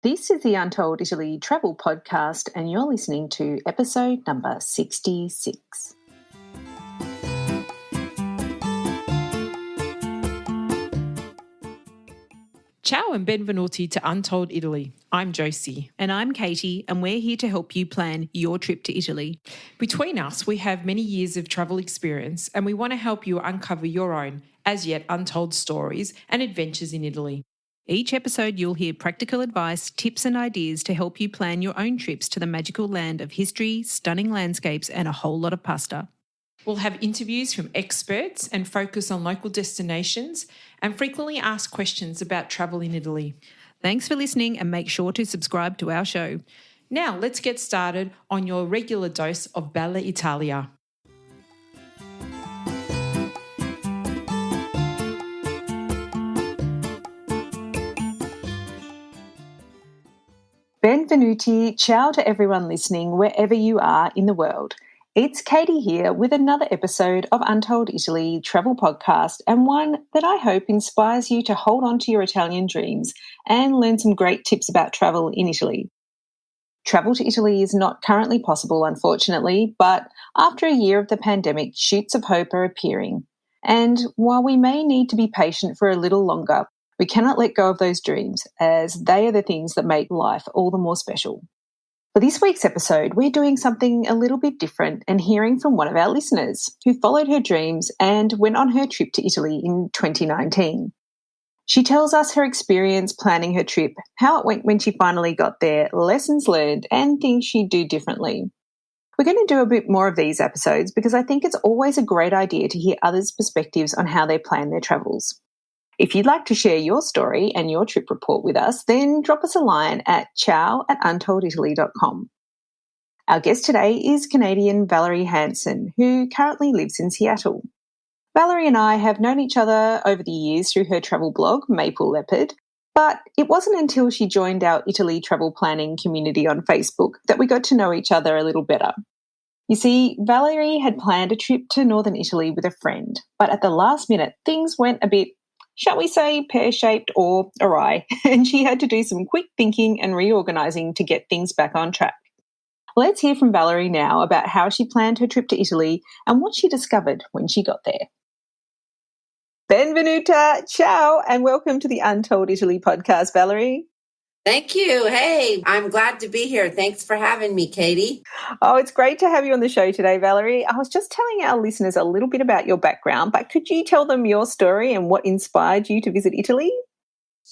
This is the Untold Italy travel podcast, and you're listening to episode number 66. Ciao and benvenuti to Untold Italy. I'm Josie. And I'm Katy, and we're here to help you plan your trip to Italy. Between us, we have many years of travel experience, and we want to help you uncover your own, as yet untold stories and adventures in Italy. Each episode, you'll hear practical advice, tips and ideas to help you plan your own trips to the magical land of history, stunning landscapes, and a whole lot of pasta. We'll have interviews from experts and focus on local destinations and frequently asked questions about travel in Italy. Thanks for listening, and make sure to subscribe to our show. Now, let's get started on your regular dose of Bella Italia. Benvenuti, ciao to everyone listening wherever you are in the world. It's Katy here with another episode of Untold Italy travel podcast, and one that I hope inspires you to hold on to your Italian dreams and learn some great tips about travel in Italy. Travel to Italy is not currently possible, unfortunately, but after a year of the pandemic, shoots of hope are appearing. And while we may need to be patient for a little longer, we cannot let go of those dreams, as they are the things that make life all the more special. For this week's episode, we're doing something a little bit different and hearing from one of our listeners who followed her dreams and went on her trip to Italy in 2019. She tells us her experience planning her trip, how it went when she finally got there, lessons learned, and things she'd do differently. We're going to do a bit more of these episodes because I think it's always a great idea to hear others' perspectives on how they plan their travels. If you'd like to share your story and your trip report with us, then drop us a line at ciao@untolditaly.com. Our guest today is Canadian Valerie Hansen, who currently lives in Seattle. Valerie and I have known each other over the years through her travel blog, Leopard, but it wasn't until she joined our Italy travel planning community on Facebook that we got to know each other a little better. You see, Valerie had planned a trip to northern Italy with a friend, but at the last minute, things went a bit, shall we say, pear-shaped or awry, and she had to do some quick thinking and reorganising to get things back on track. Let's hear from Valerie now about how she planned her trip to Italy and what she discovered when she got there. Benvenuta, ciao, and welcome to the Untold Italy podcast, Valerie. Thank you. Hey, I'm glad to be here. Thanks for having me, Katy. Oh, it's great to have you on the show today, Valerie. I was just telling our listeners a little bit about your background, but could you tell them your story and what inspired you to visit Italy?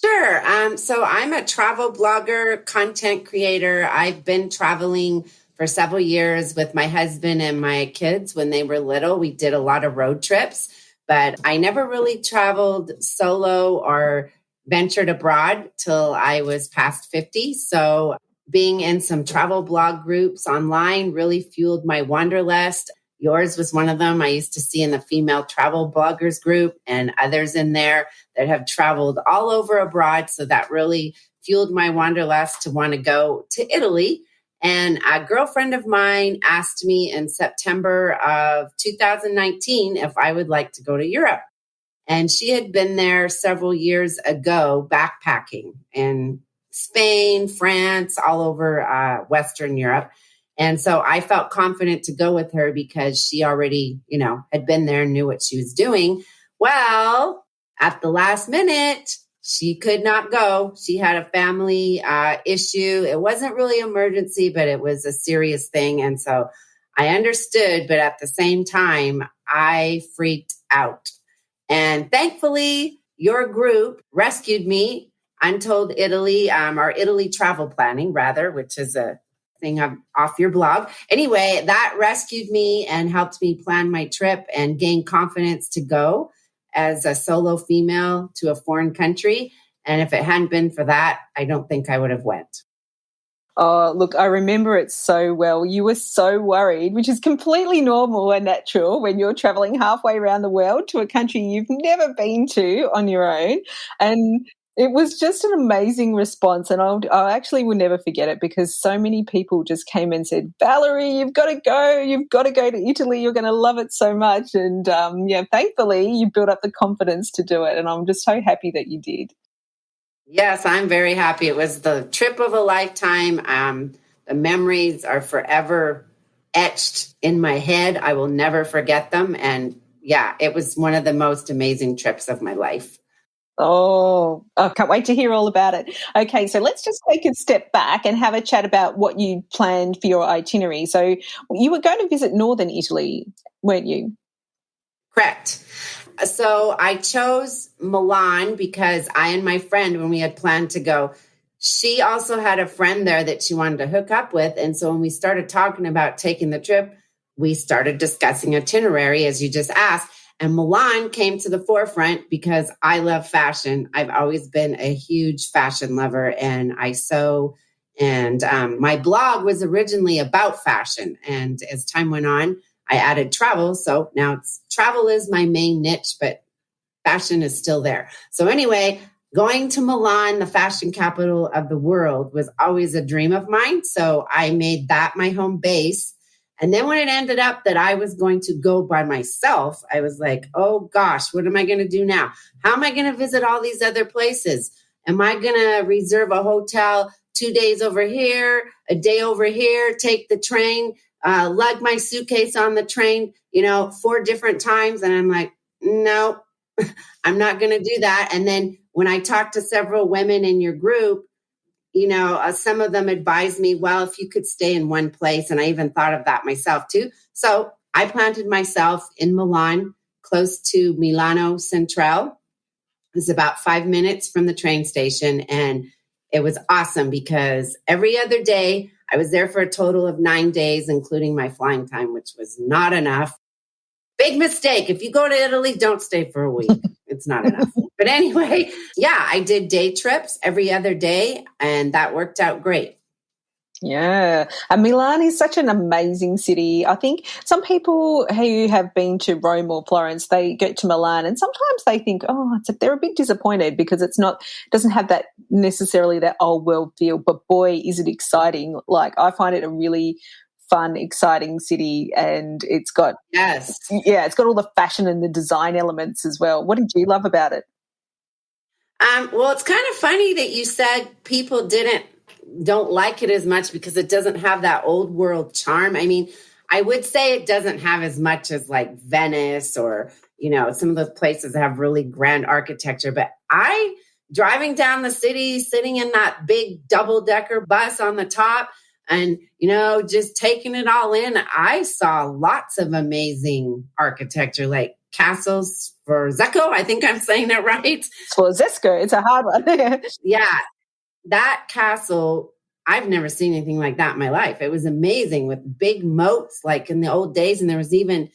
Sure. So I'm a travel blogger, content creator. I've been traveling for several years with my husband and my kids. When they were little, we did a lot of road trips, but I never really traveled solo or ventured abroad till I was past 50. So being in some travel blog groups online really fueled my wanderlust. Yours was one of them. I used to see in the female travel bloggers group and others in there that have traveled all over abroad. So that really fueled my wanderlust to want to go to Italy. And a girlfriend of mine asked me in September of 2019 if I would like to go to Europe. And she had been there several years ago backpacking in Spain, France, all over Western Europe. And so I felt confident to go with her because she already, had been there and knew what she was doing. Well, at the last minute, she could not go. She had a family issue. It wasn't really emergency, but it was a serious thing. And so I understood, but at the same time, I freaked out. And thankfully, your group rescued me, Untold Italy, or Italy travel planning, rather, which is a thing off your blog. Anyway, that rescued me and helped me plan my trip and gain confidence to go as a solo female to a foreign country. And if it hadn't been for that, I don't think I would have went. Oh, look, I remember it so well. You were so worried, which is completely normal and natural when you're traveling halfway around the world to a country you've never been to on your own. And it was just an amazing response. And I actually will never forget it because so many people just came and said, Valerie, you've got to go. You've got to go to Italy. You're going to love it so much. And thankfully you built up the confidence to do it. And I'm just so happy that you did. Yes, I'm very happy. It was the trip of a lifetime. The memories are forever etched in my head. I will never forget them. And yeah, it was one of the most amazing trips of my life. Oh, I can't wait to hear all about it. Okay, so let's just take a step back and have a chat about what you planned for your itinerary. So you were going to visit northern Italy, weren't you? Correct. So I chose Milan because I and my friend, when we had planned to go, she also had a friend there that she wanted to hook up with. And so when we started talking about taking the trip, we started discussing itinerary, as you just asked. And Milan came to the forefront because I love fashion. I've always been a huge fashion lover, and I sew. And my blog was originally about fashion. And as time went on, I added travel. So now travel is my main niche, but fashion is still there. So anyway, going to Milan, the fashion capital of the world, was always a dream of mine. So I made that my home base. And then when it ended up that I was going to go by myself, I was like, oh gosh, what am I going to do now? How am I going to visit all these other places? Am I going to reserve a hotel 2 days over here, a day over here, take the train, lug my suitcase on the train, 4 different times? And I'm like, no, I'm not going to do that. And then when I talked to several women in your group, some of them advised me, well, if you could stay in one place. And I even thought of that myself too. So I planted myself in Milan, close to Milano Centrale. It was about 5 minutes from the train station. And it was awesome because every other day I was there for a total of 9 days, including my flying time, which was not enough. Big mistake. If you go to Italy, don't stay for a week. It's not enough. But anyway, yeah, I did day trips every other day, and that worked out great. Yeah. And Milan is such an amazing city. I think some people who have been to Rome or Florence, they get to Milan and sometimes they think, they're a bit disappointed because doesn't have that necessarily that old world feel, but boy, is it exciting. Like I find it a really fun, exciting city, and it's got all the fashion and the design elements as well. What did you love about it? Well, it's kind of funny that you said people don't like it as much because it doesn't have that old world charm. I mean, I would say it doesn't have as much as like Venice or, some of those places that have really grand architecture. But driving down the city, sitting in that big double-decker bus on the top and, just taking it all in, I saw lots of amazing architecture, like castles for Zecco. I think I'm saying that right. For Zesco, it's a hard one. Yeah. That castle, I've never seen anything like that in my life. It was amazing with big moats like in the old days. And there was even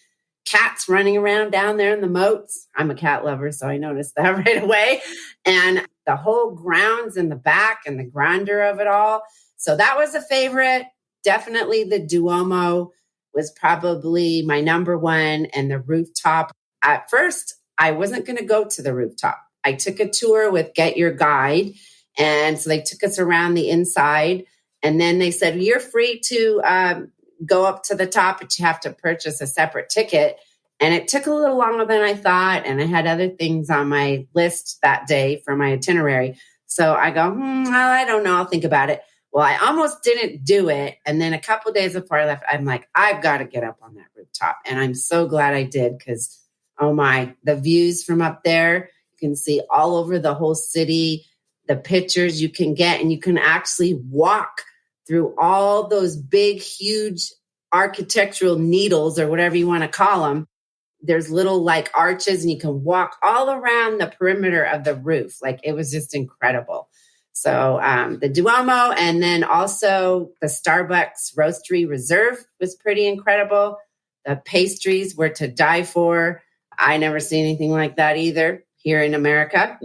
cats running around down there in the moats. I'm a cat lover, so I noticed that right away. And the whole grounds in the back and the grandeur of it all. So that was a favorite. Definitely the Duomo was probably my number one, and the rooftop. At first, I wasn't going to go to the rooftop. I took a tour with Get Your Guide. And so they took us around the inside. And then they said, you're free to go up to the top, but you have to purchase a separate ticket. And it took a little longer than I thought. And I had other things on my list that day for my itinerary. So I go, I don't know. I'll think about it. Well, I almost didn't do it. And then a couple of days before I left, I'm like, I've got to get up on that rooftop. And I'm so glad I did because, oh my, the views from up there, you can see all over the whole city, the pictures you can get, and you can actually walk through all those big, huge architectural needles or whatever you want to call them. There's little like arches and you can walk all around the perimeter of the roof. Like it was just incredible. So the Duomo, and then also the Starbucks Roastery Reserve was pretty incredible. The pastries were to die for. I never seen anything like that either here in America.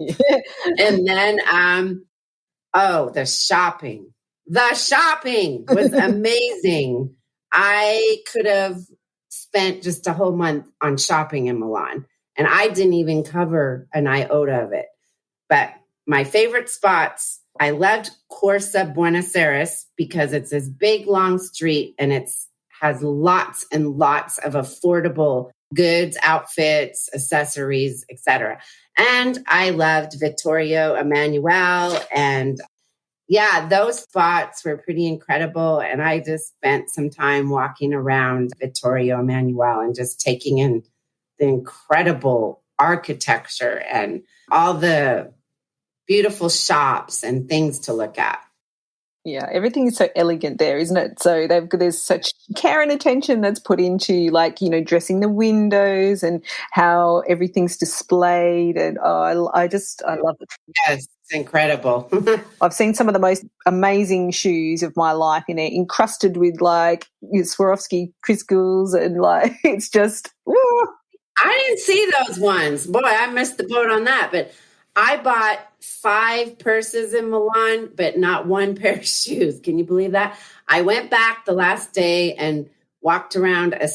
And then, the shopping. The shopping was amazing. I could have spent just a whole month on shopping in Milan, and I didn't even cover an iota of it. But my favorite spots, I loved Corsa Buenos Aires because it's this big, long street, and has lots and lots of affordable goods, outfits, accessories, etc. And I loved Vittorio Emanuele. And yeah, those spots were pretty incredible. And I just spent some time walking around Vittorio Emanuele and just taking in the incredible architecture and all the beautiful shops and things to look at. Yeah, everything is so elegant there, isn't it? So there's such care and attention that's put into, like, dressing the windows and how everything's displayed. And I love it. Yes, it's incredible. I've seen some of the most amazing shoes of my life in there, encrusted with like Swarovski crystals, and like it's just. Woo. I didn't see those ones. Boy, I missed the boat on that. But I bought 5 purses in Milan, but not one pair of shoes. Can you believe that? I went back the last day and walked around a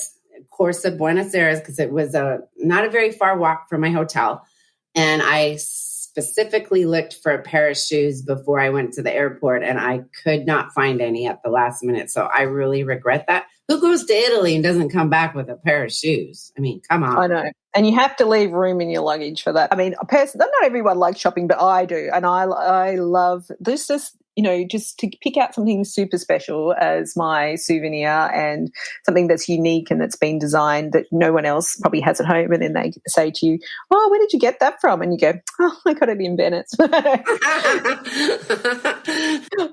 course of Buenos Aires because it was not a very far walk from my hotel. And I specifically looked for a pair of shoes before I went to the airport, and I could not find any at the last minute. So I really regret that. Who goes to Italy and doesn't come back with a pair of shoes? I mean, come on. I know. And you have to leave room in your luggage for that. I mean, personally, not everyone likes shopping, but I do. And I love this, just to pick out something super special as my souvenir and something that's unique and that's been designed that no one else probably has at home. And then they say to you, "Oh, where did you get that from?" And you go, "Oh, I got it in Venice."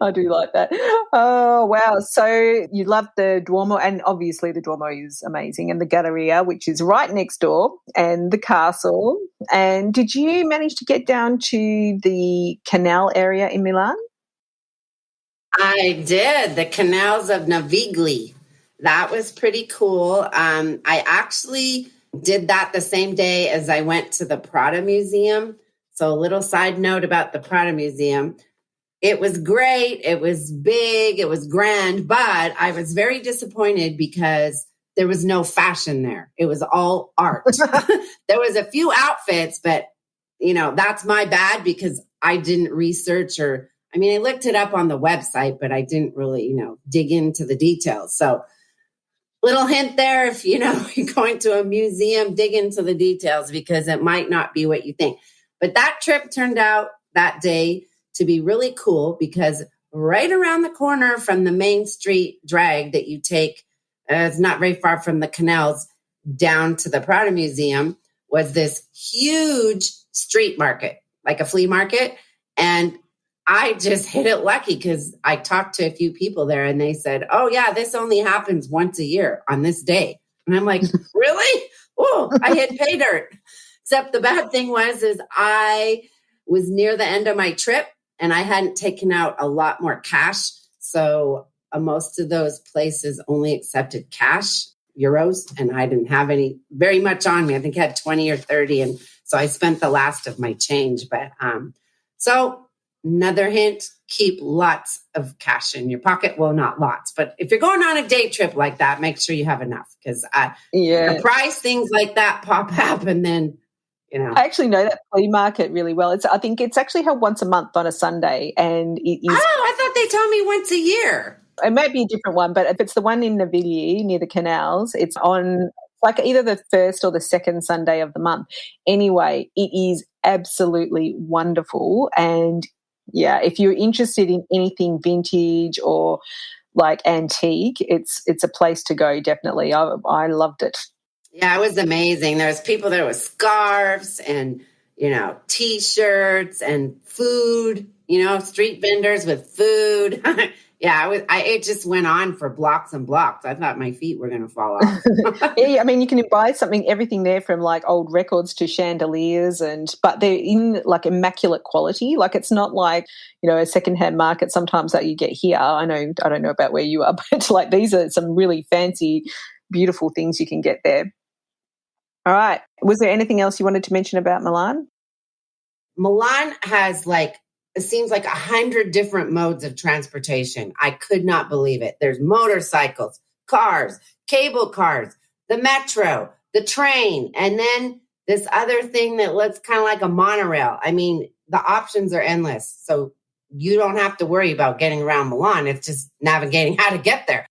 I do like that. Oh, wow. So you love the Duomo, and obviously the Duomo is amazing, and the Galleria, which is right next door, and the castle. And did you manage to get down to the canal area in Milan? I did. The canals of Navigli. That was pretty cool. I actually did that the same day as I went to the Prada Museum. So a little side note about the Prada Museum. It was great. It was big. It was grand. But I was very disappointed because there was no fashion there. It was all art. There was a few outfits, but, that's my bad because I didn't research I looked it up on the website, but I didn't really, dig into the details. So little hint there, if, you're going to a museum, dig into the details because it might not be what you think. But that trip turned out that day to be really cool because right around the corner from the main street drag that you take, it's not very far from the canals down to the Prada Museum, was this huge street market, like a flea market. And I just hit it lucky because I talked to a few people there and they said, "Oh yeah, this only happens once a year on this day." And I'm like, really? Oh, I hit pay dirt. Except the bad thing is I was near the end of my trip and I hadn't taken out a lot more cash. So most of those places only accepted cash, euros, and I didn't have very much on me. I think I had 20 or 30. And so I spent the last of my change. But so another hint, keep lots of cash in your pocket. Well, not lots, but if you're going on a day trip like that, make sure you have enough because price things like that pop up and then, I actually know that flea market really well. I think it's actually held once a month on a Sunday, and it is. Oh, I thought they told me once a year. It might be a different one, but if it's the one in Navigli near the canals, it's on like either the first or the second Sunday of the month. Anyway, it is absolutely wonderful. And yeah, if you're interested in anything vintage or like antique, it's a place to go, definitely. I loved it. Yeah, it was amazing. There was people there with scarves and, T-shirts and food, street vendors with food. Yeah, it just went on for blocks and blocks. I thought my feet were going to fall off. Yeah, you can buy everything there from like old records to chandeliers, but they're in like immaculate quality. Like it's not like, a secondhand market sometimes that you get here. I don't know about where you are, but like these are some really fancy, beautiful things you can get there. All right. Was there anything else you wanted to mention about Milan? Milan has it seems like 100 different modes of transportation. I could not believe it. There's motorcycles, cars, cable cars, the metro, the train, and then this other thing that looks kind of like a monorail. The options are endless. So you don't have to worry about getting around Milan. It's just navigating how to get there.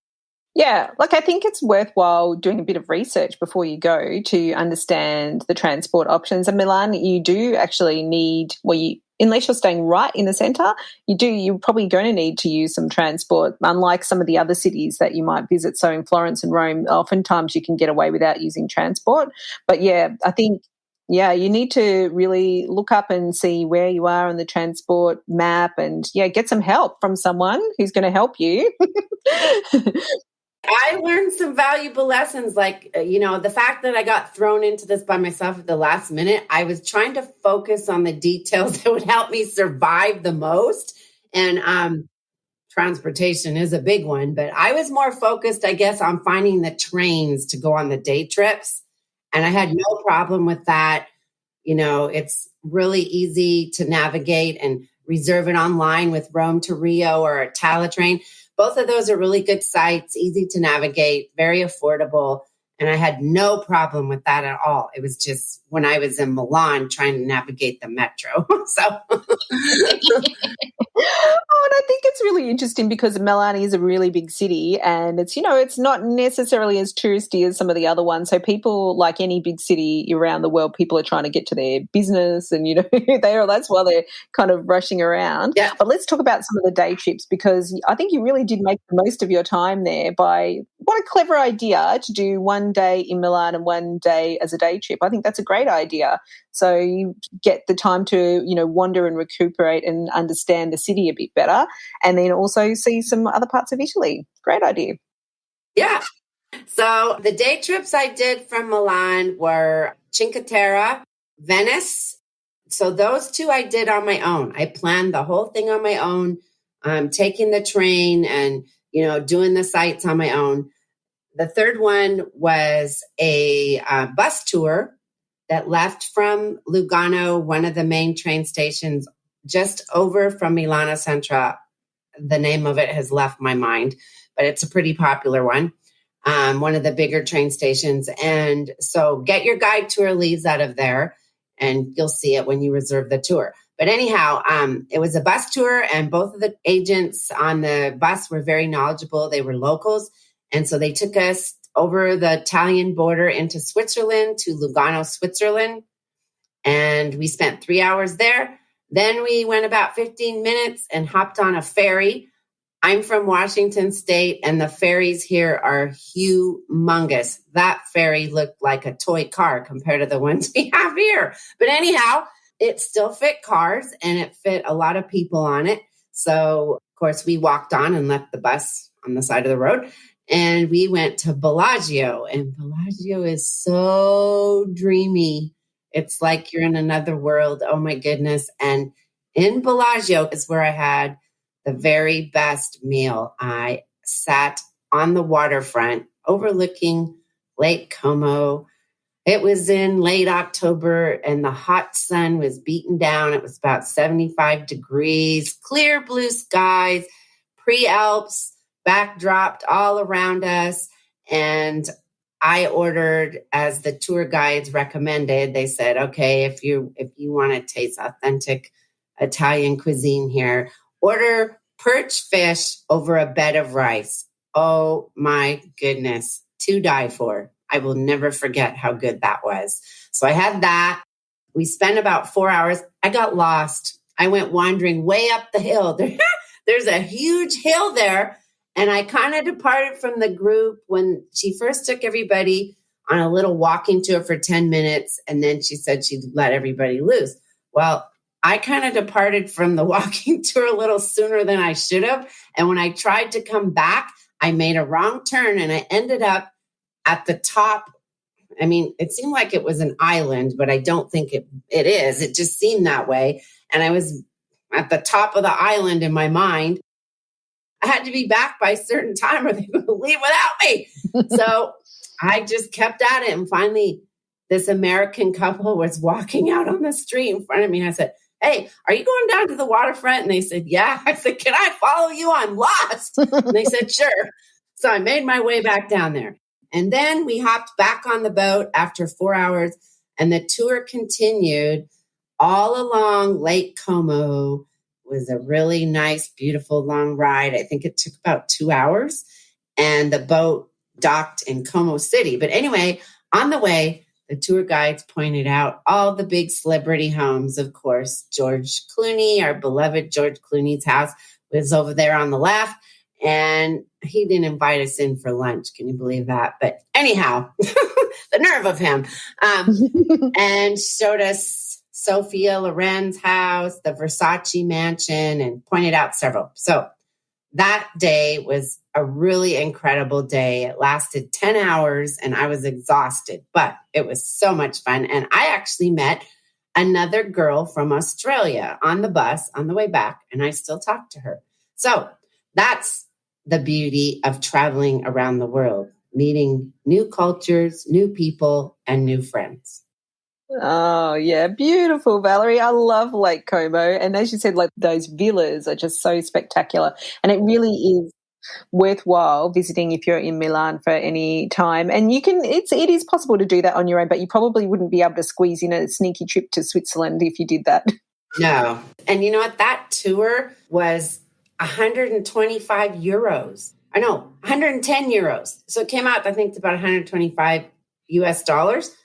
Yeah, like I think it's worthwhile doing a bit of research before you go to understand the transport options. In Milan, you do actually need, unless you're staying right in the centre, you're probably going to need to use some transport, unlike some of the other cities that you might visit. So in Florence and Rome, oftentimes you can get away without using transport. But yeah, I think, yeah, you need to really look up and see where you are on the transport map and, yeah, get some help from someone who's going to help you. I learned some valuable lessons, like, the fact that I got thrown into this by myself at the last minute. I was trying to focus on the details that would help me survive the most. And transportation is a big one, but I was more focused, I guess, on finding the trains to go on the day trips. And I had no problem with that. It's really easy to navigate and reserve it online with Rome to Rio or a Train. Both of those are really good sites, easy to navigate, very affordable. And I had no problem with that at all. It was just when I was in Milan trying to navigate the metro. Oh, and I think it's really interesting because Milan is a really big city and it's not necessarily as touristy as some of the other ones. So people, like any big city around the world, people are trying to get to their business and, that's why they're kind of rushing around. Yeah. But let's talk about some of the day trips because I think you really did make the most of your time there what a clever idea to do one day in Milan and one day as a day trip. I think that's a great idea. So you get the time to, wander and recuperate and understand the city a bit better and then also see some other parts of Italy. Great idea. Yeah. So the day trips I did from Milan were Cinque Terre, Venice. So those two I did on my own. I planned the whole thing on my own, taking the train and, doing the sites on my own. The third one was a bus tour that left from Lugano, one of the main train stations, just over from Milano Centra. The name of it has left my mind, but it's a pretty popular one. One of the bigger train stations. And so get your guide tour leaves out of there and you'll see it when you reserve the tour. But anyhow, it was a bus tour and both of the agents on the bus were very knowledgeable. They were locals. And so they took us over the Italian border into Switzerland to Lugano, Switzerland. And we spent 3 hours there. Then we went about 15 minutes and hopped on a ferry. I'm from Washington State, and the ferries here are humongous. That ferry looked like a toy car compared to the ones we have here. But anyhow, it still fit cars, and it fit a lot of people on it. So, of course, we walked on and left the bus on the side of the road. And we went to Bellagio, and Bellagio is so dreamy. It's like you're in another world. Oh, my goodness. And in Bellagio is where I had the very best meal. I sat on the waterfront overlooking Lake Como. It was in late October, and the hot sun was beating down. It was about 75 degrees, clear blue skies, pre-Alps, backdropped all around us. And I ordered, as the tour guides recommended, they said, okay, if you want to taste authentic Italian cuisine here, order perch fish over a bed of rice. Oh my goodness, to die for. I will never forget how good that was. So I had that. We spent about 4 hours. I got lost. I went wandering way up the hill. There's a huge hill there. And I kind of departed from the group when she first took everybody on a little walking tour for 10 minutes. And then she said she'd let everybody loose. Well, I kind of departed from the walking tour a little sooner than I should have. And when I tried to come back, I made a wrong turn and I ended up at the top. I mean, it seemed like it was an island, but I don't think it is. It just seemed that way. And I was at the top of the island in my mind. I had to be back by a certain time or they would leave without me. So I just kept at it. And finally, this American couple was walking out on the street in front of me. And I said, hey, are you going down to the waterfront? And they said, yeah. I said, can I follow you? I'm lost. And they said, sure. So I made my way back down there. And then we hopped back on the boat after 4 hours. And the tour continued all along Lake Como. It was a really nice, beautiful, long ride. I think it took about 2 hours. and the boat docked in Como City. But anyway, on the way, the tour guides pointed out all the big celebrity homes. Of course, George Clooney, our beloved George Clooney's house, was over there on the left. And he didn't invite us in for lunch. Can you believe that? But anyhow, the nerve of him. And showed us Sophia Loren's house, the Versace mansion, and pointed out several. So that day was a really incredible day. It lasted 10 hours and I was exhausted, but it was so much fun. And I actually met another girl from Australia on the bus on the way back, and I still talk to her. So that's the beauty of traveling around the world, meeting new cultures, new people, and new friends. Oh, yeah. Beautiful, Valerie. I love Lake Como. And as you said, like those villas are just so spectacular. And it really is worthwhile visiting if you're in Milan for any time. And it is possible to do that on your own, but you probably wouldn't be able to squeeze in a sneaky trip to Switzerland if you did that. No. And you know what? That tour was 125 euros. I know, 110 euros. So it came out, I think, to about 125 US dollars.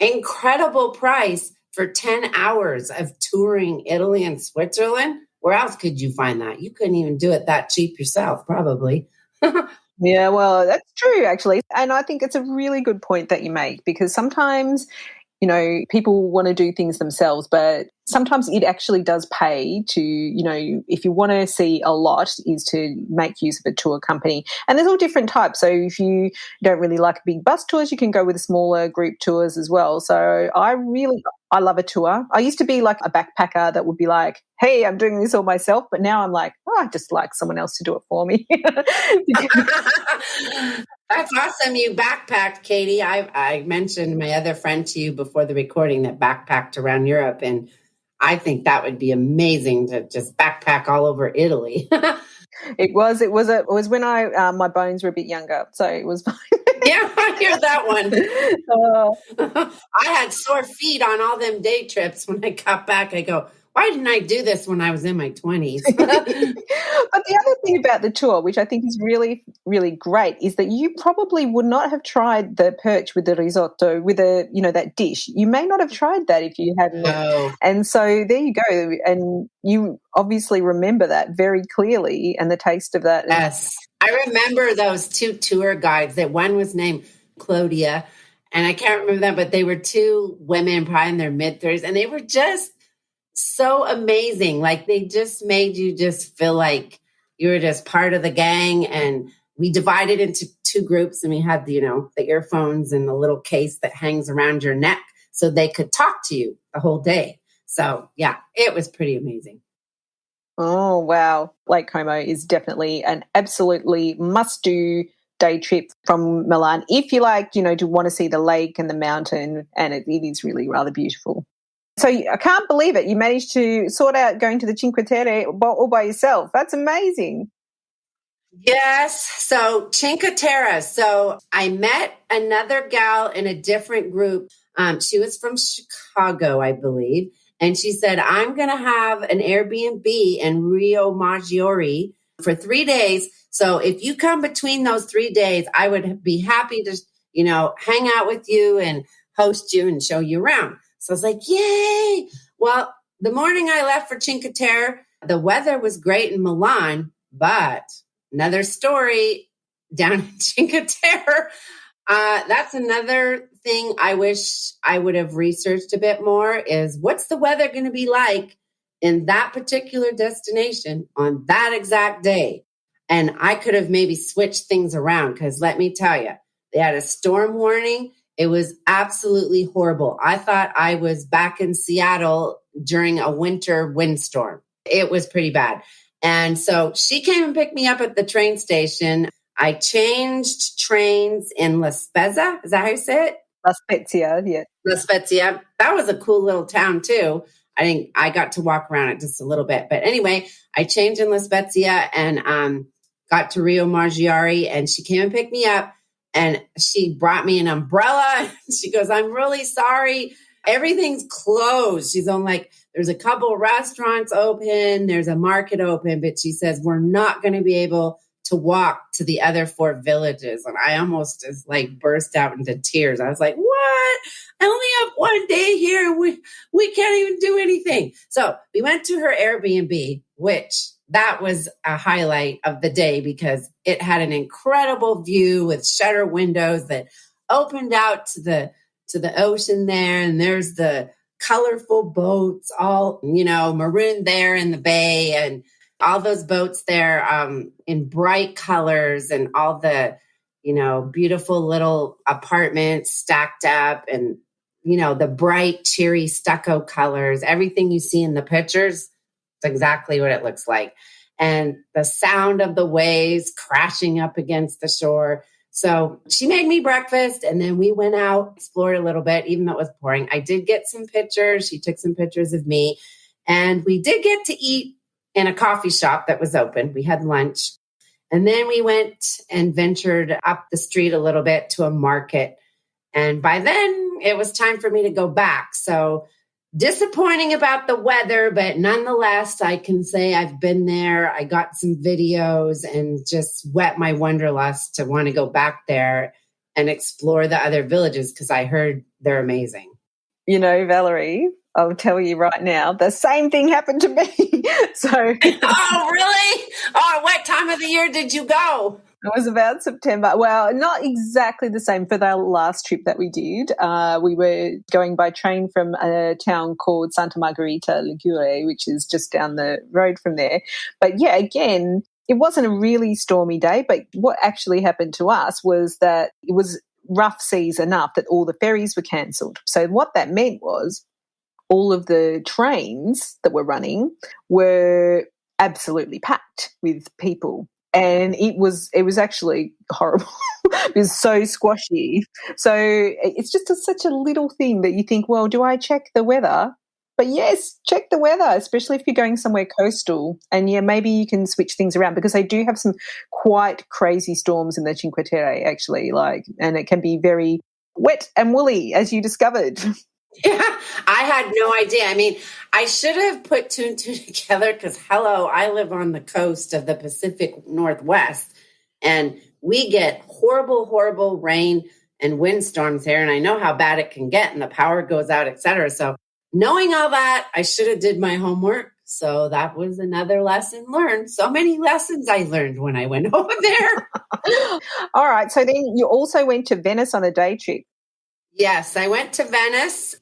Incredible price for 10 hours of touring Italy and Switzerland. Where else could you find that? You couldn't even do it that cheap yourself, probably. Yeah, well, that's true, actually. And I think it's a really good point that you make, because sometimes, people want to do things themselves, but sometimes it actually does pay to, if you want to see a lot, is to make use of a tour company. And there's all different types. So if you don't really like big bus tours, you can go with the smaller group tours as well. So I love a tour. I used to be like a backpacker that would be like, hey, I'm doing this all myself. But now I'm like, I just like someone else to do it for me. That's awesome. You backpacked, Katy. I mentioned my other friend to you before the recording that backpacked around Europe. And I think that would be amazing to just backpack all over Italy. It was when my bones were a bit younger. So it was fine. Yeah, I hear that one. I had sore feet on all them day trips. When I got back, I go, why didn't I do this when I was in my 20s? But the other thing about the tour, which I think is really, really great, is that you probably would not have tried the perch with the risotto, with that dish. You may not have tried that if you hadn't. No. And so there you go. And you obviously remember that very clearly, and the taste of that. Yes. I remember those two tour guides. That one was named Claudia, and I can't remember that, but they were two women probably in their mid-30s, and they were just so amazing. Like, they just made you just feel like you were just part of the gang. And we divided into two groups, and we had the earphones and the little case that hangs around your neck so they could talk to you the whole day. So yeah, it was pretty amazing. Oh, wow. Lake Como is definitely an absolutely must-do day trip from Milan if you like, to want to see the lake and the mountain, and it is really rather beautiful. So I can't believe it. You managed to sort out going to the Cinque Terre all by yourself. That's amazing. Yes. So Cinque Terre. So I met another gal in a different group. She was from Chicago, I believe. And she said, I'm going to have an Airbnb in Rio Maggiore for 3 days. So if you come between those 3 days, I would be happy to, hang out with you and host you and show you around. So I was like, yay. Well, the morning I left for Cinque Terre, the weather was great in Milan, but another story down in Cinque Terre. That's another thing I wish I would have researched a bit more is what's the weather going to be like in that particular destination on that exact day. And I could have maybe switched things around because let me tell you, they had a storm warning. It was absolutely horrible. I thought I was back in Seattle during a winter windstorm. It was pretty bad. And so she came and picked me up at the train station. I changed trains in La Spezia. Is that how you say it? La Spezia, yeah. La Spezia. That was a cool little town too. I think I got to walk around it just a little bit. But anyway, I changed in La Spezia and got to Rio Maggiore, and she came and picked me up. And she brought me an umbrella. She goes, I'm really sorry. Everything's closed. She's on there's a couple restaurants open. There's a market open. But she says, we're not going to be able to walk to the other 4 villages. And I almost just like burst out into tears. I was like, what? I only have 1 day here. We can't even do anything. So we went to her Airbnb, which that was a highlight of the day because it had an incredible view with shutter windows that opened out to the ocean there. And there's the colorful boats, all, marooned there in the bay, and all those boats there in bright colors, and all the, beautiful little apartments stacked up, and, the bright, cheery stucco colors, everything you see in the pictures, it's exactly what it looks like. And the sound of the waves crashing up against the shore. So she made me breakfast, and then we went out, explored a little bit, even though it was pouring. I did get some pictures. She took some pictures of me, and we did get to eat in a coffee shop that was open. We had lunch, and then we went and ventured up the street a little bit to a market. And by then it was time for me to go back. So disappointing about the weather, but nonetheless, I can say I've been there. I got some videos and just whet my wanderlust to want to go back there and explore the other villages because I heard they're amazing. Valerie, I'll tell you right now, the same thing happened to me. So, oh, really? Oh, what time of the year did you go? It was about September. Well, not exactly the same for the last trip that we did. We were going by train from a town called Santa Margherita Ligure, which is just down the road from there. But yeah, again, it wasn't a really stormy day, but what actually happened to us was that it was rough seas enough that all the ferries were cancelled. So what that meant was all of the trains that were running were absolutely packed with people. And it was actually horrible. It was so squashy. So it's just such a little thing that you think, well, do I check the weather? But yes, check the weather, especially if you're going somewhere coastal. And yeah, maybe you can switch things around because they do have some quite crazy storms in the Cinque Terre, actually, and it can be very wet and woolly, as you discovered. Yeah, I had no idea. I mean, I should have put 2 and 2 together because, I live on the coast of the Pacific Northwest, and we get horrible, horrible rain and windstorms here, and I know how bad it can get, and the power goes out, etc. So knowing all that, I should have did my homework. So that was another lesson learned. So many lessons I learned when I went over there. All right. So then you also went to Venice on a day trip. Yes, I went to Venice.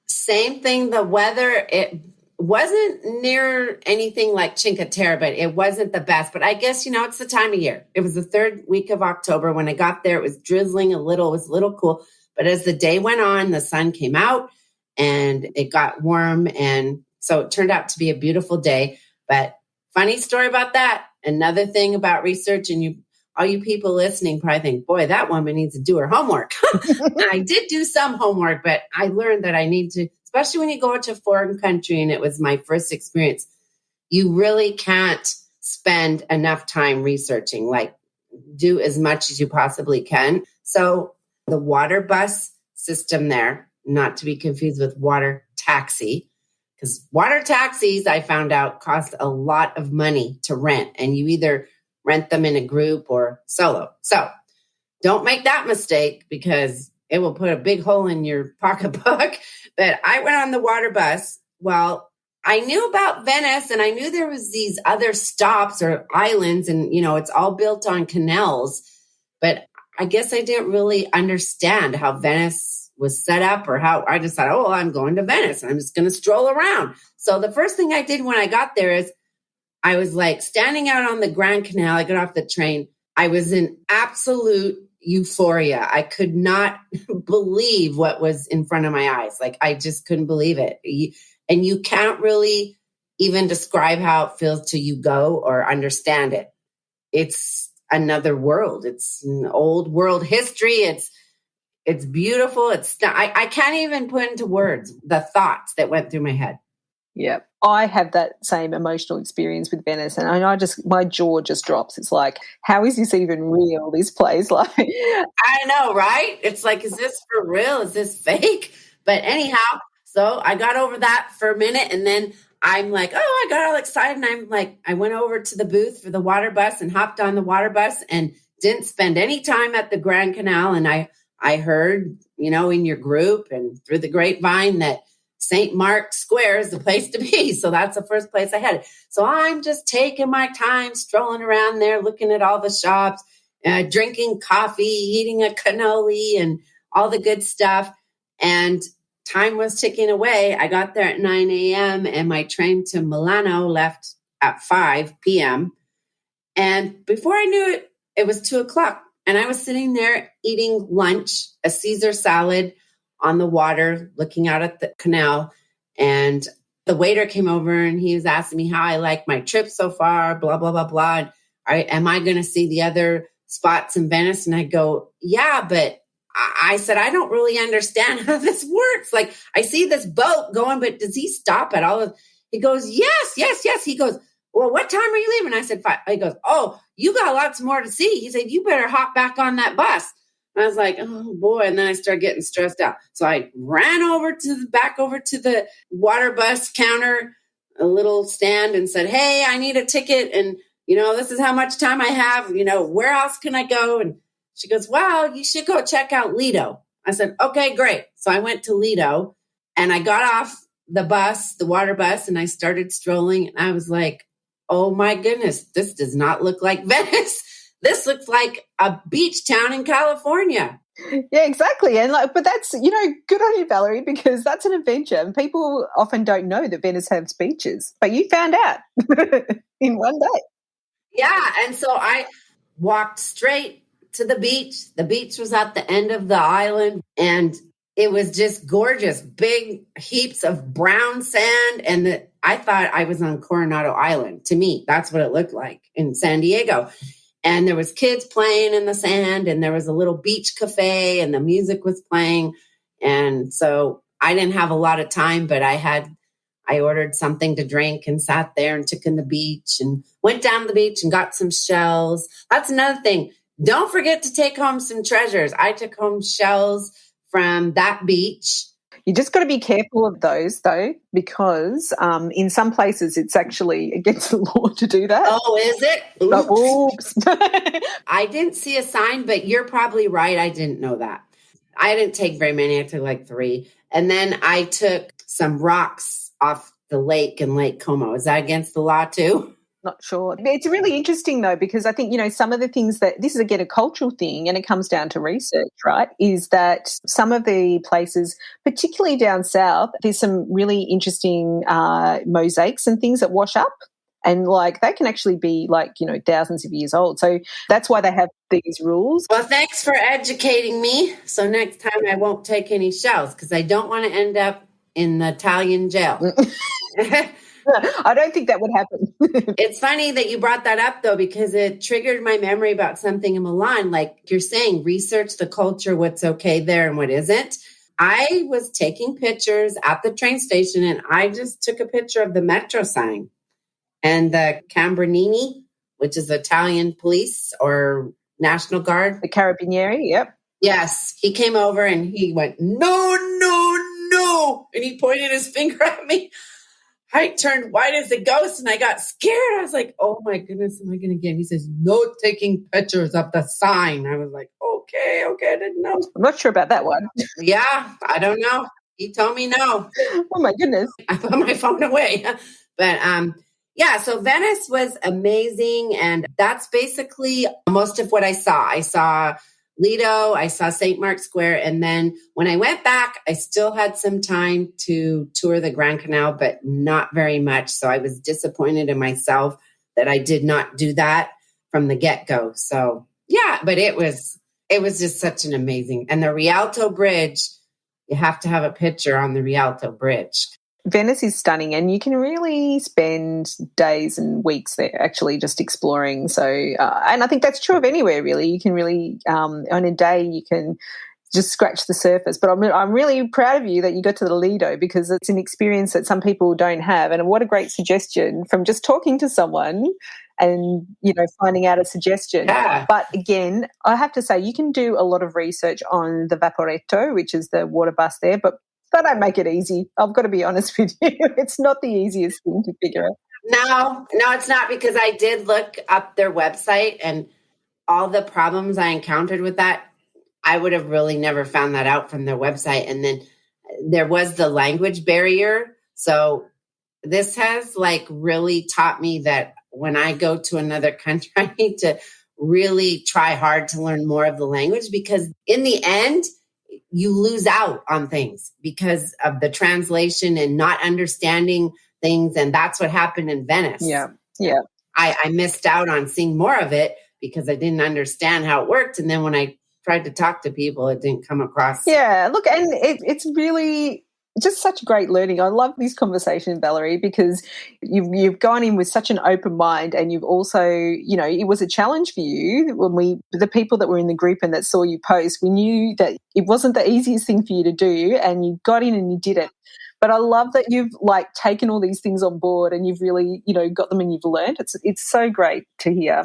Same thing. The weather, it wasn't near anything like Cinque Terre, but it wasn't the best. But I guess, it's the time of year. It was the 3rd week of October. When I got there, it was drizzling a little. It was a little cool. But as the day went on, the sun came out and it got warm. And so it turned out to be a beautiful day. But funny story about that. Another thing about research, and all you people listening probably think, boy, that woman needs to do her homework. And I did do some homework, but I learned that I need to, especially when you go to a foreign country, and it was my first experience, you really can't spend enough time researching, do as much as you possibly can. So the water bus system there, not to be confused with water taxi, because water taxis, I found out, cost a lot of money to rent, and you either rent them in a group or solo. So don't make that mistake because it will put a big hole in your pocketbook. But I went on the water bus. Well, I knew about Venice, and I knew there was these other stops or islands, and, it's all built on canals. But I guess I didn't really understand how Venice was set up, or how I just thought, oh, I'm going to Venice. I'm just going to stroll around. So the first thing I did when I got there is I was standing out on the Grand Canal. I got off the train. I was in absolute euphoria. I could not believe what was in front of my eyes. I just couldn't believe it. And you can't really even describe how it feels till you go or understand it. It's another world. It's an old world history. It's beautiful. I can't even put into words the thoughts that went through my head. Yeah, I have that same emotional experience with Venice, and my jaw just drops. It's like, how is this even real, this place? I know, right? It's like, is this for real? Is this fake? But anyhow, so I got over that for a minute, and then I'm like, oh, I got all excited. And I'm like, I went over to the booth for the water bus and hopped on the water bus and didn't spend any time at the Grand Canal. And I heard, in your group and through the grapevine that St. Mark's Square is the place to be. So that's the first place I headed. So I'm just taking my time, strolling around there, looking at all the shops, drinking coffee, eating a cannoli and all the good stuff. And time was ticking away. I got there at 9 a.m. and my train to Milano left at 5 p.m. And before I knew it, it was 2 o'clock. And I was sitting there eating lunch, a Caesar salad on the water, looking out at the canal. And the waiter came over and he was asking me how I like my trip so far, blah, blah, blah, blah. And am I going to see the other spots in Venice? And I go, yeah, but I said, I don't really understand how this works. Like, I see this boat going, but does he stop at all? He goes, yes. He goes, well, what time are you leaving? I said, 5. He goes, oh, you got lots more to see. He said, you better hop back on that bus. And I was like, oh boy. And then I started getting stressed out. So I ran back over to the water bus counter, a little stand, and said, hey, I need a ticket. And, this is how much time I have. Where else can I go? And she goes, well, you should go check out Lido. I said, okay, great. So I went to Lido and I got off the bus, the water bus, and I started strolling. And I was like, oh my goodness, this does not look like Venice. This looks like a beach town in California. Yeah, exactly. And but that's, good on you, Valerie, because that's an adventure. And people often don't know that Venice has beaches, but you found out in one day. Yeah. And so I walked straight to the beach. The beach was at the end of the island and it was just gorgeous, big heaps of brown sand. And I thought I was on Coronado Island. To me, that's what it looked like in San Diego. And there was kids playing in the sand and there was a little beach cafe and the music was playing. And so I didn't have a lot of time, but I ordered something to drink and sat there and took in the beach and went down to the beach and got some shells. That's another thing. Don't forget to take home some treasures. I took home shells from that beach. You just got to be careful of those, though, because in some places it's actually against the law to do that. Oh, is it? Oops. I didn't see a sign, but you're probably right. I didn't know that. I didn't take very many. I took like 3. And then I took some rocks off the lake in Lake Como. Is that against the law too? Not sure. It's really interesting, though, because I think, some of the things that this is, again, a cultural thing and it comes down to research, right, is that some of the places, particularly down south, there's some really interesting mosaics and things that wash up and, they can actually be, thousands of years old. So that's why they have these rules. Well, thanks for educating me. So next time I won't take any shells because I don't want to end up in the Italian jail. I don't think that would happen. It's funny that you brought that up, though, because it triggered my memory about something in Milan. Like you're saying, research the culture, what's okay there and what isn't. I was taking pictures at the train station and I just took a picture of the metro sign and the Cambronini, which is Italian police or National Guard. The Carabinieri, yep. Yes. He came over and he went, no. And he pointed his finger at me. I turned white as a ghost and I got scared. I was like, oh my goodness, am I going to get? He says, no taking pictures of the sign. I was like, okay, I didn't know. I'm not sure about that one. Yeah, I don't know. He told me no. Oh my goodness. I put my phone away. But so Venice was amazing. And that's basically most of what I saw. I saw Lido, I saw St. Mark's Square. And then when I went back, I still had some time to tour the Grand Canal, but not very much. So I was disappointed in myself that I did not do that from the get-go. So yeah, but it was just such an amazing, and the Rialto Bridge, you have to have a picture on the Rialto Bridge. Venice is stunning and you can really spend days and weeks there actually just exploring. So, and I think that's true of anywhere really. You can really, on a day you can just scratch the surface. But I'm really proud of you that you got to the Lido because it's an experience that some people don't have. And what a great suggestion from just talking to someone and, finding out a suggestion. Yeah. But again, I have to say you can do a lot of research on the Vaporetto, which is the water bus there, but They don't make it easy. I've got to be honest with you. It's not the easiest thing to figure out. No, it's not, because I did look up their website and all the problems I encountered with that, I would have really never found that out from their website. And then there was the language barrier. So this has like really taught me that when I go to another country, I need to really try hard to learn more of the language, because in the end, you lose out on things because of the translation and not understanding things. And that's what happened in Venice. Yeah. I missed out on seeing more of it because I didn't understand how it worked. And then when I tried to talk to people, it didn't come across. Yeah, look, and it's really just such great learning. I love this conversation, Valerie, because you've gone in with such an open mind, and you've also, it was a challenge for you when the people that were in the group and that saw you post, we knew that it wasn't the easiest thing for you to do, and you got in and you did it. But I love that you've like taken all these things on board and you've really, got them and you've learned. It's so great to hear.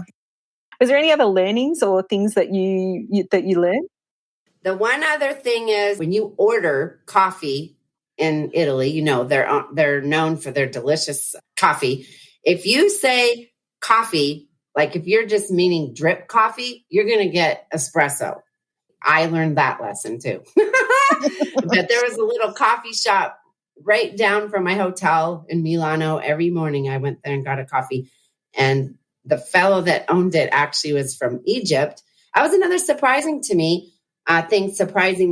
Was there any other learnings or things that you learned? The one other thing is when you order coffee in Italy, they're known for their delicious coffee. If you say coffee, like if you're just meaning drip coffee, you're going to get espresso. I learned that lesson too. But there was a little coffee shop right down from my hotel in Milano. Every morning I went there and got a coffee. And the fellow that owned it actually was from Egypt. That was another surprising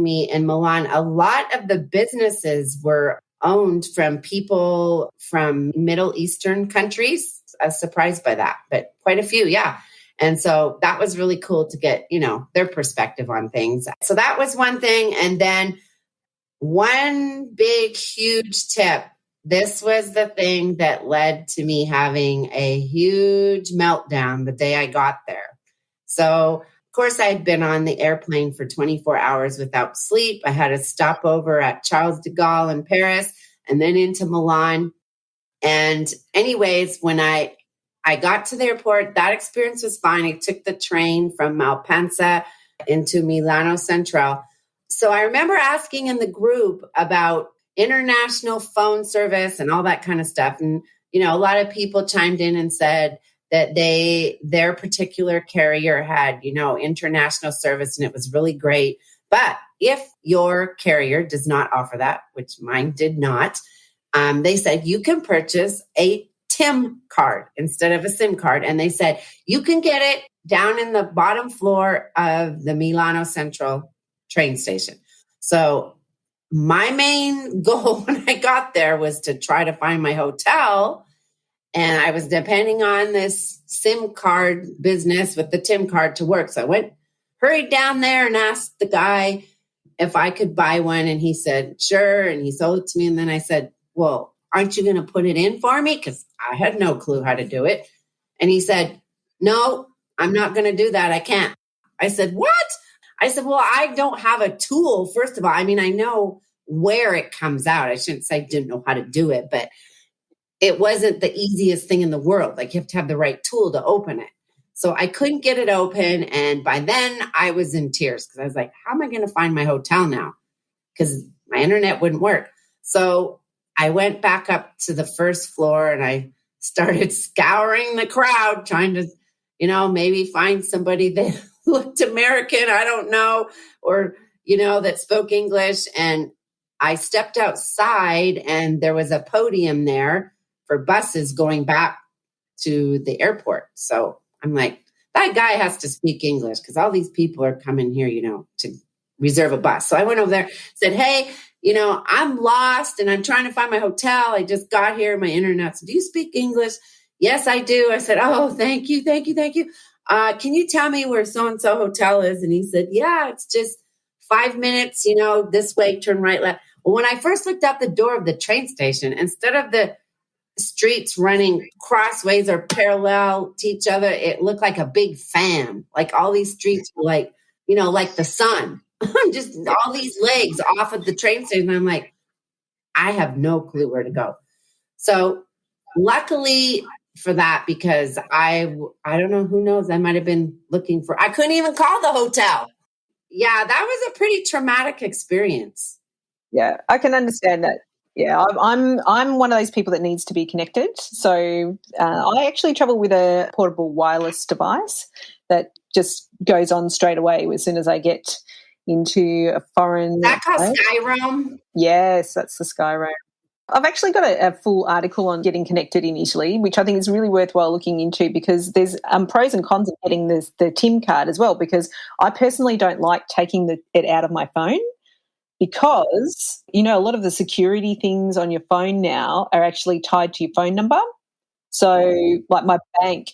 me in Milan. A lot of the businesses were owned from people from Middle Eastern countries. I was surprised by that, but quite a few, yeah. And so that was really cool to get, their perspective on things. So that was one thing. And then one big, huge tip. This was the thing that led to me having a huge meltdown the day I got there. So, of course, I had been on the airplane for 24 hours without sleep. I had a stopover at Charles de Gaulle in Paris and then into Milan. And anyways, when I got to the airport, that experience was fine. I took the train from Malpensa into Milano Central. So I remember asking in the group about international phone service and all that kind of stuff. And, a lot of people chimed in and said that their particular carrier had, international service and it was really great. But if your carrier does not offer that, which mine did not, they said you can purchase a TIM card instead of a SIM card. And they said you can get it down in the bottom floor of the Milano Central train station. So my main goal when I got there was to try to find my hotel. And I was depending on this SIM card business with the TIM card to work. So I hurried down there and asked the guy if I could buy one. And he said, sure. And he sold it to me. And then I said, well, aren't you going to put it in for me? Because I had no clue how to do it. And he said, no, I'm not going to do that. I can't. I said, what? I said, well, I don't have a tool. First of all, I know where it comes out. I shouldn't say I didn't know how to do it, but it wasn't the easiest thing in the world. Like you have to have the right tool to open it. So I couldn't get it open. And by then I was in tears because I was like, how am I going to find my hotel now? Because my internet wouldn't work. So I went back up to the first floor and I started scouring the crowd, trying to, maybe find somebody that looked American, I don't know, or, that spoke English. And I stepped outside and there was a podium there for buses going back to the airport. So I'm like, that guy has to speak English because all these people are coming here, to reserve a bus. So I went over there, said, hey, I'm lost and I'm trying to find my hotel. I just got here, my internet. So do you speak English? Yes, I do. I said, oh, thank you. Can you tell me where so-and-so hotel is? And he said, yeah, it's just 5 minutes, this way, turn right, left. Well, when I first looked out the door of the train station, instead of the streets running crossways or parallel to each other, it looked like a big fan. Like all these streets were like, like the sun. Just all these legs off of the train station. I'm like, I have no clue where to go. So luckily for that, because I don't know, who knows, I might have been looking for, I couldn't even call the hotel. Yeah, that was a pretty traumatic experience. Yeah, I can understand that. Yeah, I'm one of those people that needs to be connected. So I actually travel with a portable wireless device that just goes on straight away as soon as I get into a foreign Is that called place. Skyroam? Yes, that's the Skyroam. I've actually got a full article on getting connected in Italy, which I think is really worthwhile looking into because there's pros and cons of getting the TIM card as well, because I personally don't like taking it out of my phone. Because, a lot of the security things on your phone now are actually tied to your phone number. So, like my bank,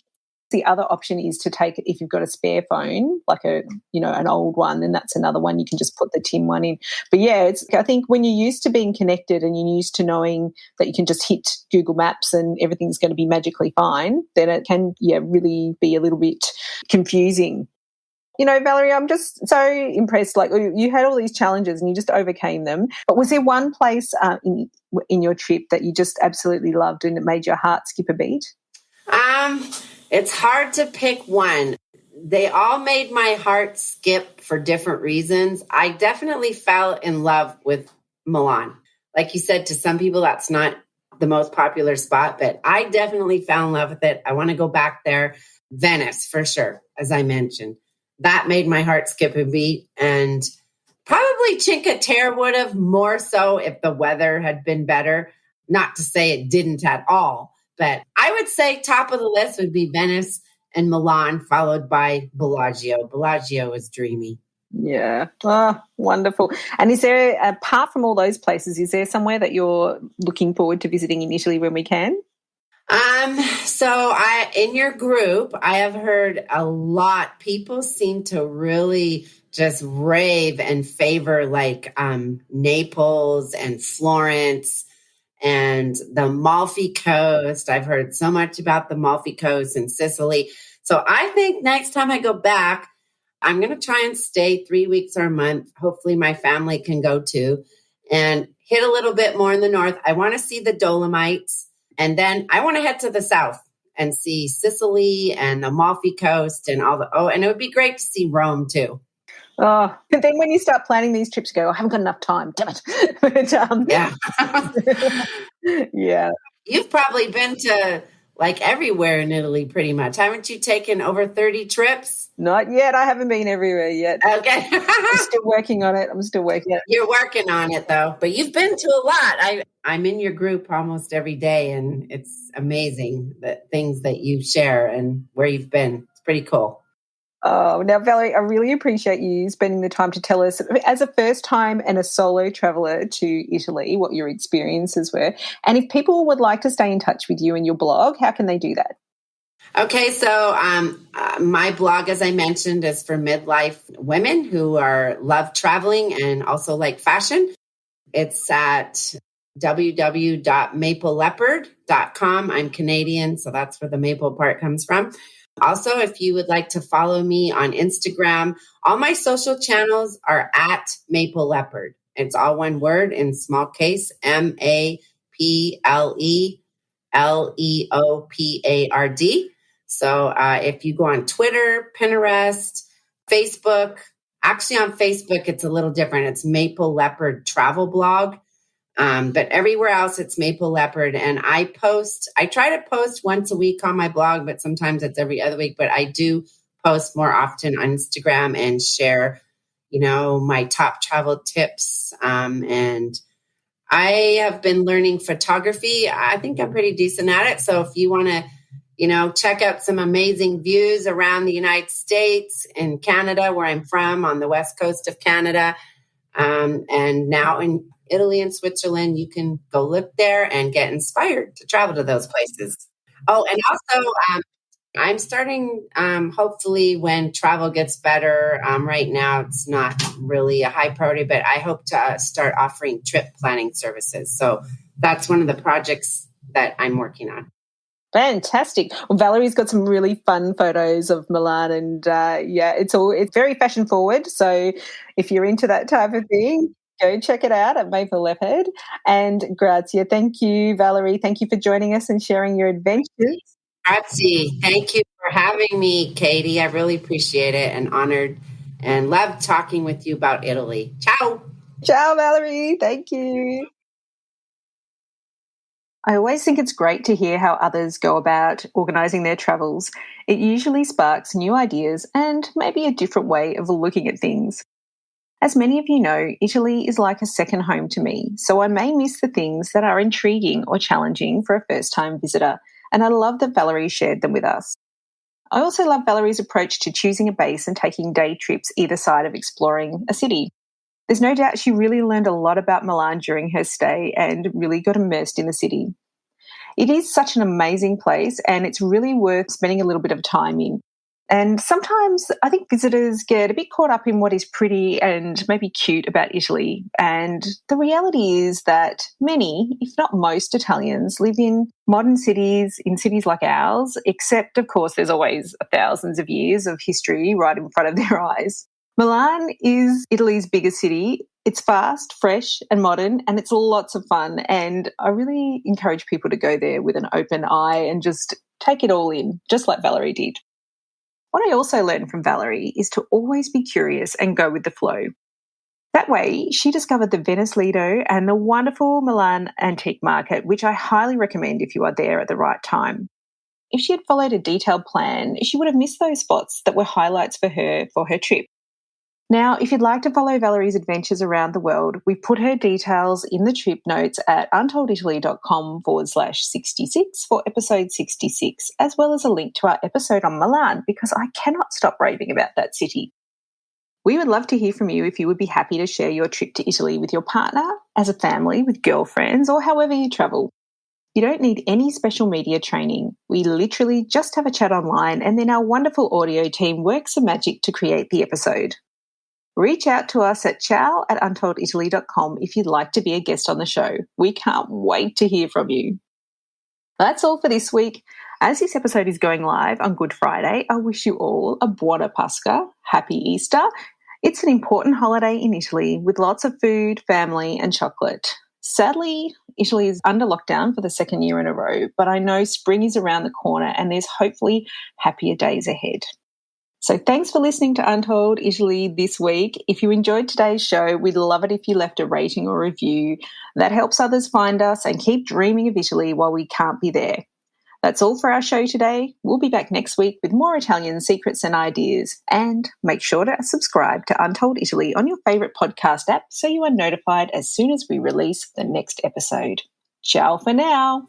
the other option is to take it if you've got a spare phone, like an old one, then that's another one. You can just put the TIM one in. But yeah, I think when you're used to being connected and you're used to knowing that you can just hit Google Maps and everything's going to be magically fine, then it can, really be a little bit confusing. Valerie, I'm just so impressed. Like, you had all these challenges and you just overcame them. But was there one place in your trip that you just absolutely loved and it made your heart skip a beat? It's hard to pick one. They all made my heart skip for different reasons. I definitely fell in love with Milan. Like you said, to some people, that's not the most popular spot, but I definitely fell in love with it. I want to go back there. Venice, for sure, as I mentioned. That made my heart skip a beat. And probably Cinque Terre would have, more so if the weather had been better. Not to say it didn't at all, but I would say top of the list would be Venice and Milan, followed by Bellagio. Bellagio is dreamy. Yeah. Oh, wonderful. And is there, apart from all those places, is there somewhere that you're looking forward to visiting in Italy when we can? So in your group, I have heard a lot. People seem to really just rave and favor Naples and Florence and the Amalfi Coast. I've heard so much about the Amalfi Coast and Sicily. So I think next time I go back, I'm going to try and stay 3 weeks or a month. Hopefully my family can go too, and hit a little bit more in the north. I want to see the Dolomites. And then I want to head to the south and see Sicily and the Amalfi Coast and and it would be great to see Rome too. Oh, and then when you start planning these trips, you go, I haven't got enough time, damn it. But, yeah. Yeah. You've probably been to everywhere in Italy pretty much. Haven't you taken over 30 trips? Not yet. I haven't been everywhere yet. Okay. I'm still working on it. You're working on it though, but you've been to a lot. I'm in your group almost every day, and it's amazing the things that you share and where you've been. It's pretty cool. Oh, now, Valerie, I really appreciate you spending the time to tell us, as a first time and a solo traveller to Italy, what your experiences were. And if people would like to stay in touch with you and your blog, how can they do that? Okay, so my blog, as I mentioned, is for midlife women who love traveling and also like fashion. It's at www.mapleleopard.com. I'm Canadian, so that's where the maple part comes from. Also, if you would like to follow me on Instagram, all my social channels are at Maple Leopard. It's all one word in small case, MAPLELEOPARD. So if you go on Twitter, Pinterest, Facebook, actually on Facebook, it's a little different. It's Maple Leopard Travel Blog. But everywhere else, it's Maple Leopard. And I try to post once a week on my blog, but sometimes it's every other week. But I do post more often on Instagram and share, my top travel tips. And I have been learning photography. I think I'm pretty decent at it. So if you want to, check out some amazing views around the United States and Canada, where I'm from, on the west coast of Canada, and now in Italy and Switzerland, you can go look there and get inspired to travel to those places. Oh, and also I'm starting, hopefully when travel gets better, right now it's not really a high priority, but I hope to start offering trip planning services. So that's one of the projects that I'm working on. Fantastic. Well, Valerie's got some really fun photos of Milan, and it's very fashion forward. So if you're into that type of thing, go check it out at Maple Leopard. And grazie. Thank you, Valerie. Thank you for joining us and sharing your adventures. Grazie. Thank you for having me, Katy. I really appreciate it and honored and loved talking with you about Italy. Ciao. Ciao, Valerie. Thank you. I always think it's great to hear how others go about organising their travels. It usually sparks new ideas and maybe a different way of looking at things. As many of you know, Italy is like a second home to me, so I may miss the things that are intriguing or challenging for a first-time visitor, and I love that Valerie shared them with us. I also love Valerie's approach to choosing a base and taking day trips either side of exploring a city. There's no doubt she really learned a lot about Milan during her stay and really got immersed in the city. It is such an amazing place and it's really worth spending a little bit of time in. And sometimes I think visitors get a bit caught up in what is pretty and maybe cute about Italy. And the reality is that many, if not most Italians, live in modern cities, in cities like ours, except, of course, there's always thousands of years of history right in front of their eyes. Milan is Italy's biggest city. It's fast, fresh and modern, and it's lots of fun. And I really encourage people to go there with an open eye and just take it all in, just like Valerie did. What I also learned from Valerie is to always be curious and go with the flow. That way, she discovered the Venice Lido and the wonderful Milan antique market, which I highly recommend if you are there at the right time. If she had followed a detailed plan, she would have missed those spots that were highlights for her trip. Now, if you'd like to follow Valerie's adventures around the world, we put her details in the trip notes at untolditaly.com/66 for episode 66, as well as a link to our episode on Milan, because I cannot stop raving about that city. We would love to hear from you if you would be happy to share your trip to Italy with your partner, as a family, with girlfriends, or however you travel. You don't need any special media training. We literally just have a chat online and then our wonderful audio team works some magic to create the episode. Reach out to us at ciao@untolditaly.com if you'd like to be a guest on the show. We can't wait to hear from you. That's all for this week. As this episode is going live on Good Friday, I wish you all a buona Pascha, happy Easter. It's an important holiday in Italy with lots of food, family and chocolate. Sadly, Italy is under lockdown for the second year in a row, but I know spring is around the corner and there's hopefully happier days ahead. So thanks for listening to Untold Italy this week. If you enjoyed today's show, we'd love it if you left a rating or review. That helps others find us and keep dreaming of Italy while we can't be there. That's all for our show today. We'll be back next week with more Italian secrets and ideas. And make sure to subscribe to Untold Italy on your favourite podcast app so you are notified as soon as we release the next episode. Ciao for now.